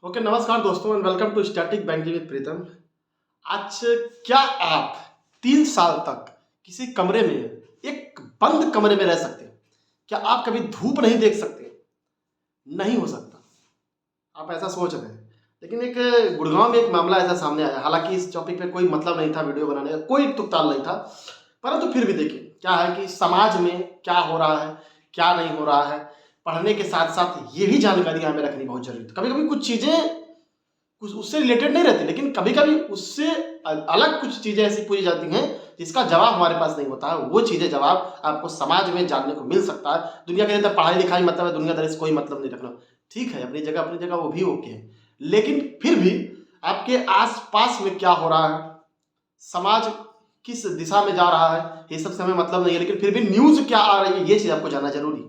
Okay, नमस्कार दोस्तों and welcome to static banking with Pritam. आज क्या आप 3 साल तक किसी कमरे में, एक बंद कमरे में रह सकते हैं? क्या आप कभी धूप नहीं देख सकते? नहीं हो सकता। आप ऐसा सोच रहे हैं, लेकिन एक गुड़गांव में एक मामला ऐसा सामने आया। हालांकि इस टॉपिक पे कोई मतलब नहीं था वीडियो बनाने का, कोई तुकताल नहीं था, परंतु फिर भी देखिए क्या है कि समाज में क्या हो रहा है, क्या नहीं हो रहा है, पढ़ने के साथ साथ ये भी जानकारी हमें रखनी बहुत जरूरी है। कभी कभी कुछ चीजें कुछ उससे रिलेटेड नहीं रहती, लेकिन कभी कभी उससे अलग कुछ चीजें ऐसी पूछी जाती हैं जिसका जवाब हमारे पास नहीं होता है। वो चीजें जवाब आपको समाज में जानने को मिल सकता है। दुनिया के अंदर पढ़ाई लिखाई मतलब है, दुनियादारी से कोई मतलब नहीं रखना। ठीक है, अपनी जगह वो भी ओके है, लेकिन फिर भी आपके आसपास में क्या हो रहा है, समाज किस दिशा में जा रहा है, ये सब से हमें मतलब नहीं है, लेकिन फिर भी न्यूज क्या आ रही है ये चीज आपको जानना जरूरी है।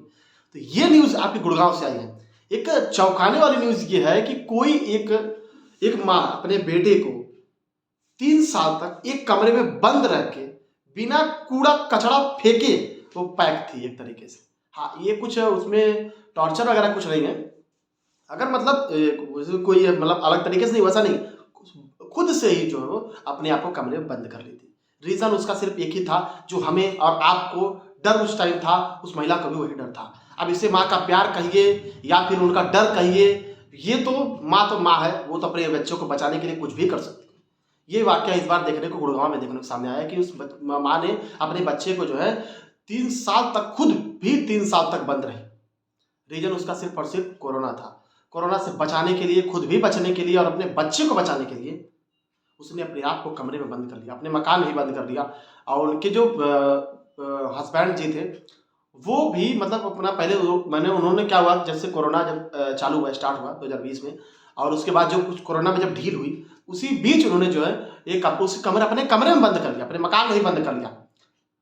तो ये न्यूज आपके गुड़गांव से आई है। एक चौंकाने वाली न्यूज ये है कि कोई एक एक माँ अपने बेटे को 3 साल तक एक कमरे में बंद रह के बिना कूड़ा कचरा फेंके वो पैक थी एक तरीके से। हाँ, ये कुछ उसमें टॉर्चर वगैरह कुछ नहीं है। अगर मतलब कोई मतलब अलग तरीके से नहीं, वैसा नहीं, खुद से ही जो है वो अपने आप को कमरे में बंद कर ली थी। रीजन उसका सिर्फ एक ही था, जो हमें और आपको डर उस टाइम था, उस महिला को भी वही डर था। अब इसे माँ का प्यार कहिए या फिर उनका डर कहिए, ये तो माँ है, वो तो अपने बच्चों को बचाने के लिए कुछ भी कर सकती है। ये वाक्य इस बार देखने को गुड़गांव में देखने को सामने आया कि उस माँ ने अपने बच्चे को जो है 3 साल तक, खुद भी 3 साल तक बंद रही। रीजन उसका सिर्फ और सिर्फ कोरोना था। कोरोना से बचाने के लिए, खुद भी बचने के लिए और अपने बच्चे को बचाने के लिए उसने अपने आप को कमरे में बंद कर लिया, अपने मकान में ही बंद कर लिया। और उनके जो हस्बैंड जी थे वो भी मतलब अपना पहले मैंने उन्होंने क्या हुआ, जब से कोरोना जब चालू हुआ, स्टार्ट हुआ 2020 में, और उसके बाद जो कुछ कोरोना में जब ढील हुई, उसी बीच उन्होंने जो है एक उस कमरे, अपने कमरे में बंद कर लिया, अपने मकान में ही बंद कर लिया।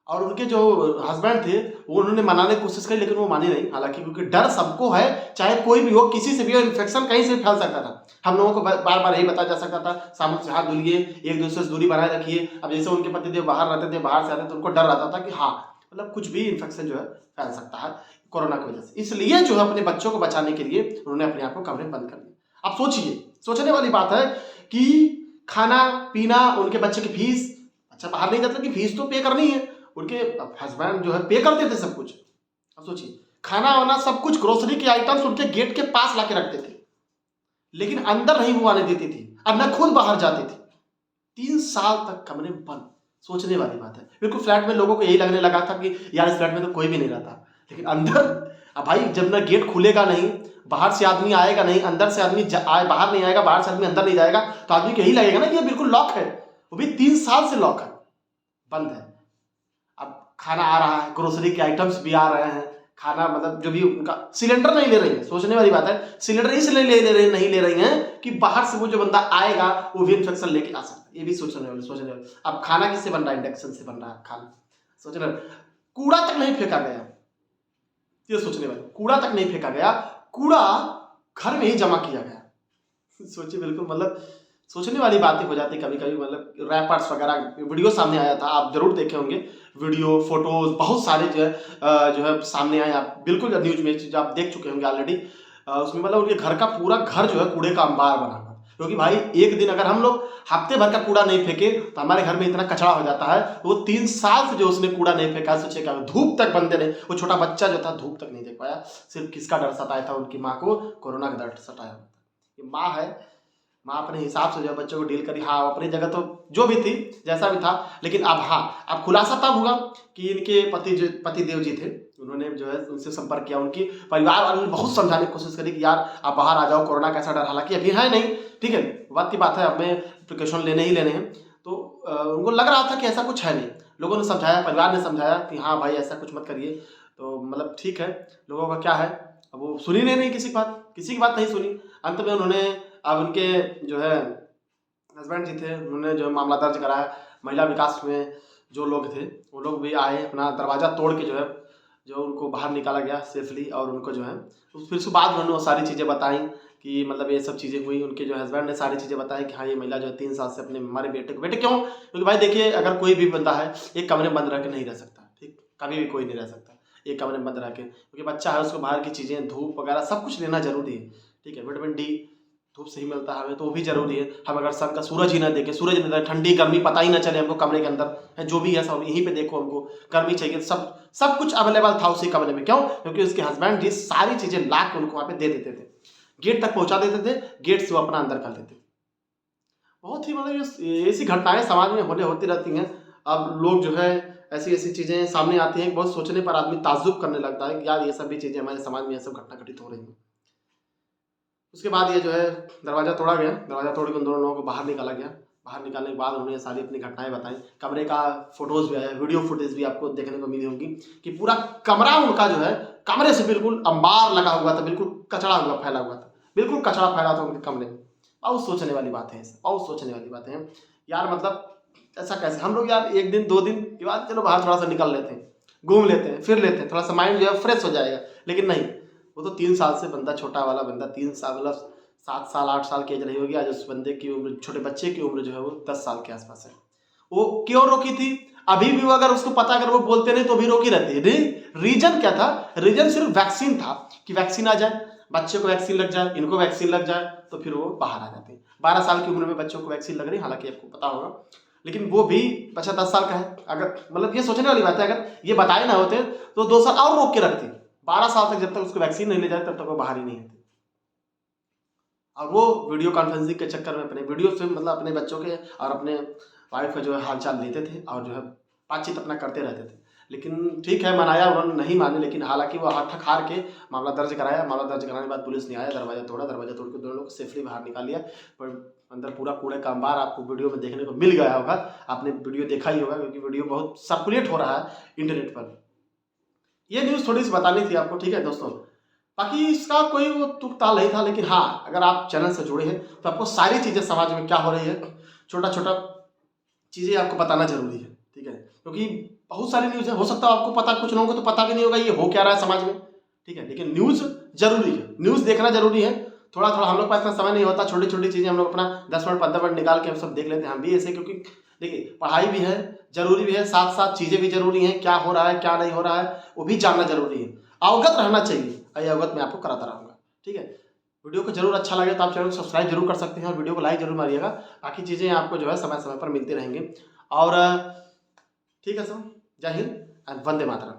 और उनके जो हस्बैंड थे वो उन्होंने मनाने की कोशिश करी, लेकिन वो मानी नहीं। हालांकि क्योंकि डर सबको है, चाहे कोई भी हो, किसी से भी हो, इन्फेक्शन कहीं से फैल सकता था। हम लोगों को बार बार यही बताया जा सकता था, साबुन से हाथ धुलिए, एक दूसरे से दूरी बनाए रखिए। अब जैसे उनके पतिदेव बाहर रहते थे, बाहर से आते थे, तो उनको डर रहता था कि हाँ मतलब कुछ भी इन्फेक्शन जो है फैल सकता है कोरोना की वजह से। इसलिए जो है अपने बच्चों को बचाने के लिए उन्होंने अपने आप को कमरे में बंद कर दिया। अब सोचिए, सोचने वाली बात है कि खाना पीना, उनके बच्चे की फीस, अच्छा बाहर नहीं जाता कि फीस तो पे करनी है, उनके हस्बैंड जो है पे करते थे सब कुछ। अब सोचिए, खाना वाना सब कुछ, ग्रोसरी के आइटम्स उनके गेट के पास लाके रखते थे, लेकिन अंदर नहीं वो आने देती थी, अब न खुद बाहर जाती थी। 3 साल तक कमरे में बंद। सोचने वाली बात है। बिल्कुल फ्लैट में लोगों को यही लगने लगा था कि यार इस फ्लैट में तो कोई भी नहीं रहता, लेकिन अंदर, अब भाई जब ना गेट खुलेगा नहीं, बाहर से आदमी आएगा नहीं, अंदर से आदमी बाहर नहीं आएगा, बाहर से आदमी अंदर नहीं जाएगा, तो आदमी को यही लगेगा ना कि ये बिल्कुल लॉक है। वो भी 3 साल से लॉक है, बंद है। अब खाना आ रहा है, ग्रोसरी के आइटम्स भी आ रहे हैं, खाना मतलब जो भी उनका, सिलेंडर नहीं ले रही है। सोचने वाली बात है, सिलेंडर इसलिए नहीं ले रही हैं कि बाहर से वो जो बंदा आएगा वो भी इन्फेक्शन लेके आ सकता है। ये भी सोचने वाले। अब खाना किससे बन रहा है? इंडक्शन से बन रहा है खाना। सोचने वाले, कूड़ा तक नहीं फेंका गया, ये सोचने वाले, कूड़ा तक नहीं फेंका गया, कूड़ा घर में ही जमा किया गया। सोचिए, बिल्कुल मतलब सोचने वाली बातें हो जाती कभी कभी। मतलब रैपर्स वगैरह वीडियो सामने आया था, आप जरूर देखे होंगे वीडियो, फोटोज बहुत सारे जो है सामने आए। आप बिल्कुल न्यूज में चीज आप देख चुके होंगे ऑलरेडी। उसमें मतलब उनके घर का पूरा घर जो है कूड़े का अंबार बना हुआ। क्योंकि भाई एक दिन अगर हम लोग हफ्ते भर का कूड़ा नहीं फेंके तो हमारे घर में इतना कचरा हो जाता है। वो 3 साल से जो उसने कूड़ा नहीं फेंका, सोचे क्या, धूप तक बंदे ने, वो छोटा बच्चा जो था धूप तक नहीं देख पाया। सिर्फ किसका डर सताया था? उनकी माँ को कोरोना का डर सताया। ये माँ है, माँ अपने हिसाब से जो बच्चों को डील करी। हाँ, अपनी जगह तो जो भी थी, जैसा भी था, लेकिन अब हाँ, अब खुलासा तब हुआ कि इनके पति देव जी थे, उन्होंने जो है उनसे संपर्क किया। उनकी परिवार वालों ने बहुत समझाने की कोशिश करी कि यार आप बाहर आ जाओ, कोरोना कैसा डर, हालांकि अभी है नहीं, ठीक है, बात की बात है, हमें प्रिकॉशन लेने ही लेने हैं। तो उनको लग रहा था कि ऐसा कुछ है नहीं। लोगों ने समझाया, परिवार ने समझाया कि हाँ भाई ऐसा कुछ मत करिए। तो मतलब ठीक है, लोगों का क्या है, अब वो सुनी नहीं किसी की बात नहीं सुनी। अंत में उन्होंने, अब उनके जो है हस्बैंड जी थे, उन्होंने जो मामला दर्ज कराया। महिला विकास में जो लोग थे वो लोग भी आए, अपना दरवाज़ा तोड़ के जो है जो उनको बाहर निकाला गया सेफली। और उनको जो है फिर उसके बाद उन्होंने वो सारी चीज़ें बताई कि मतलब ये सब चीज़ें हुई। उनके जो हस्बैंड ने सारी चीज़ें बताई कि हाँ ये महिला जो है 3 साल से अपने हमारे बेटे क्यों, क्योंकि भाई देखिए, अगर कोई भी बंदा है एक कमरे में बंद रह के नहीं रह सकता, ठीक, कभी भी कोई नहीं रह सकता एक कमरे में बंद रह के, क्योंकि बच्चा है, उसको बाहर की चीज़ें, धूप वगैरह सब कुछ लेना जरूरी है, ठीक है, विटामिन डी धूप सही मिलता है हमें तो वो भी जरूरी है। हम अगर सन का सूरज ही ना देखें, सूरज नहीं, ठंडी गर्मी पता ही ना चले हमको कमरे के अंदर है, जो भी है सब यहीं पे देखो, हमको गर्मी चाहिए, सब कुछ अवेलेबल था उसी कमरे में। क्यों? क्योंकि उसके हस्बैंड जी सारी चीजें ला के उनको वहां पे दे देते थे, गेट तक पहुंचा देते थे, गेट से वो अपना अंदर कर लेते। बहुत ही मतलब ये ऐसी घटनाएं समाज में होती रहती हैं। अब लोग जो है ऐसी ऐसी चीजें सामने आती हैं, बहुत सोचने पर आदमी ताज्जुब करने लगता है कि यार ये सब भी चीजें हमारे समाज में ये सब घटना घटित हो रही हैं। उसके बाद ये जो है दरवाज़ा तोड़ा गया, दरवाज़ा तोड़ के उन दोनों लोगों को बाहर निकाला गया। बाहर निकालने के बाद उन्होंने सारी अपनी घटनाएं बताई। कमरे का फोटोज भी आया, वीडियो फुटेज भी आपको देखने को मिली होगी कि पूरा कमरा उनका जो है कमरे से बिल्कुल अंबार लगा हुआ था, बिल्कुल कचड़ा हुआ फैला हुआ था, बिल्कुल कचड़ा फैला था उनके कमरे में। बहुत सोचने वाली बात है, बहुत सोचने वाली बातें हैं यार। मतलब ऐसा कैसे हम लोग यार एक दिन दो दिन के बाद चलो बाहर थोड़ा सा निकल लेते हैं, घूम लेते हैं, फिर लेते हैं, थोड़ा सा माइंड जो है फ्रेश हो जाएगा। लेकिन नहीं, वो तो 3 साल से बंदा, छोटा वाला बंदा 3 साल मतलब 7 साल 8 साल की एज रही होगी। आज उस बंदे की उम्र, छोटे बच्चे की उम्र जो है वो 10 साल के आसपास है। वो क्यों रोकी थी? अभी भी वो अगर उसको पता, अगर वो बोलते नहीं तो भी रोकी रहती है। रीजन क्या था? रीजन सिर्फ वैक्सीन था कि वैक्सीन आ जाए, बच्चे को वैक्सीन लग जाए, इनको वैक्सीन लग जाए तो फिर वो बाहर आ जाते हैं। 12 साल की उम्र में बच्चों को वैक्सीन लग रही है, हालांकि आपको पता होगा, लेकिन वो भी बच्चा 10 साल का है। अगर मतलब ये सोचने वाली बात है, अगर ये बताए ना होते तो 2 साल और रोक के रखते। 12 साल तक जब तक उसको वैक्सीन नहीं ले जाए तब तक वो बाहर ही नहीं आते। और वो वीडियो कॉन्फ्रेंसिंग के चक्कर में अपने वीडियो से मतलब अपने बच्चों के और अपने वाइफ का जो है हालचाल लेते थे और जो है बातचीत अपना करते रहते थे। लेकिन ठीक है, मनाया, उन्होंने नहीं माने, लेकिन हालांकि वो हाथ हार के मामला दर्ज कराया। मामला दर्ज कराने के बाद पुलिस ने आया, दरवाजा तोड़ा, दरवाजा तोड़ के दोनों लोग सेफली बाहर निकाल लिया। पर अंदर पूरा कूड़े का अंबार आपको वीडियो में देखने को मिल गया होगा। आपने वीडियो देखा ही होगा क्योंकि वीडियो बहुत सर्कुलेट हो रहा है इंटरनेट पर। ये न्यूज़ थोड़ी सी बतानी थी आपको, ठीक है दोस्तों। बाकी इसका कोई वो तुक ताल नहीं था, लेकिन हाँ, अगर आप चैनल से जुड़े हैं तो आपको सारी चीज़ें समाज में क्या हो रही है, छोटा छोटा चीज़ें आपको बताना जरूरी है, ठीक है। क्योंकि बहुत सारी न्यूज़ है, हो सकता है आपको पता, कुछ लोगों को तो पता भी नहीं होगा ये हो क्या रहा है समाज में, ठीक है। लेकिन न्यूज़ जरूरी है, न्यूज़ देखना जरूरी है। थोड़ा थोड़ा हम लोग पास इतना समय नहीं होता, छोटी छोटी चीज़ें हम लोग अपना 10 मिनट 15 मिनट निकाल के हम सब देख लेते हैं हम भी ऐसे। क्योंकि देखिए, पढ़ाई भी है, जरूरी भी है, साथ साथ चीज़ें भी जरूरी हैं, क्या हो रहा है क्या नहीं हो रहा है वो भी जानना जरूरी है, अवगत रहना चाहिए। अवगत मैं आपको कराता रहूँगा, ठीक है। वीडियो को जरूर अच्छा लगे तो आप चैनल को सब्सक्राइब जरूर कर सकते हैं और वीडियो को लाइक जरूर मारिएगा। बाकी चीज़ें आपको जो है समय समय पर मिलती रहेंगी। और ठीक है सर, जय हिंद एंड वंदे मातरम।